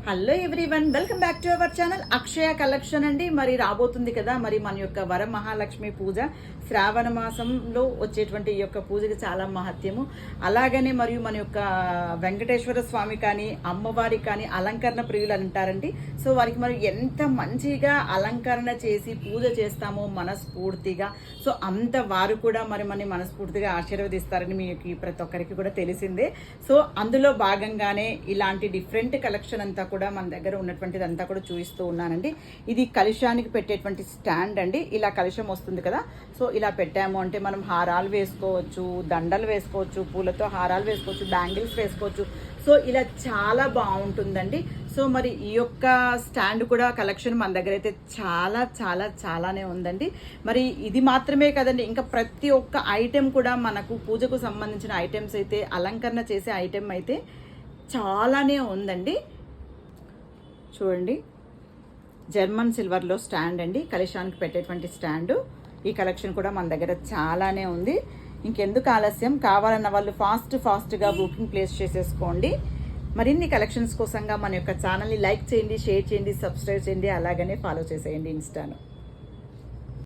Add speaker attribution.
Speaker 1: Hello everyone, welcome back to our channel Akshaya collection అండి. మరి రాబోతుంది కదా మరి మన యొక్క వర మహాలక్ష్మి పూజ శ్రావణ మాసంలో వచ్చేటువంటి ఈ యొక్క పూజకి చాలా మహత్యము. అలాగనే మరియు మన యొక్క వెంకటేశ్వర స్వామి కానీ అమ్మవారికి కానీ అలంకరణ ప్రియులు అంటారండి. సో వారికి మరి ఎంత మంచిగా అలంకరణ చేసి పూజ చేస్తామో మనస్ఫూర్తిగా, సో అంత వారు కూడా మరి మన మనస్ఫూర్తిగా ఆశీర్వదిస్తారని మీకు ప్రతి ఒక్కరికి కూడా తెలిసిందే. సో అందులో భాగంగానే ఇలాంటి డిఫరెంట్ కలెక్షన్ అంతా కూడా మన దగ్గర ఉన్నటువంటిది అంతా కూడా చూపిస్తూ ఉన్నానండి. ఇది కలశానికి పెట్టేటువంటి స్టాండ్ అండి. ఇలా కలశం వస్తుంది కదా, సో ఇలా పెట్టాము అంటే మనం హారాలు వేసుకోవచ్చు, దండలు వేసుకోవచ్చు, పూలతో హారాలు వేసుకోవచ్చు, బ్యాంగిల్స్ వేసుకోవచ్చు. సో ఇలా చాలా బాగుంటుందండి. సో మరి ఈ యొక్క స్టాండ్ కూడా కలెక్షన్ మన దగ్గర అయితే చాలానే ఉందండి. మరి ఇది మాత్రమే కదండి, ఇంకా ప్రతి ఒక్క ఐటెం కూడా మనకు పూజకు సంబంధించిన ఐటమ్స్ అయితే, అలంకరణ చేసే ఐటెం అయితే చాలానే ఉందండి. చూడండి, జర్మన్ సిల్వర్లో స్టాండ్ అండి, కలశానికి పెట్టేటువంటి స్టాండు. ఈ కలెక్షన్ కూడా మన దగ్గర చాలానే ఉంది. ఇంకెందుకు ఆలస్యం, కావాలన్న వాళ్ళు ఫాస్ట్గా బుకింగ్ ప్లేస్ చేసేసుకోండి. మరిన్ని కలెక్షన్స్ కోసంగా మన యొక్క ఛానల్ని లైక్ చేయండి, షేర్ చేయండి, సబ్స్క్రైబ్ చేయండి, అలాగనే ఫాలో చేసేయండి ఇన్స్టాను.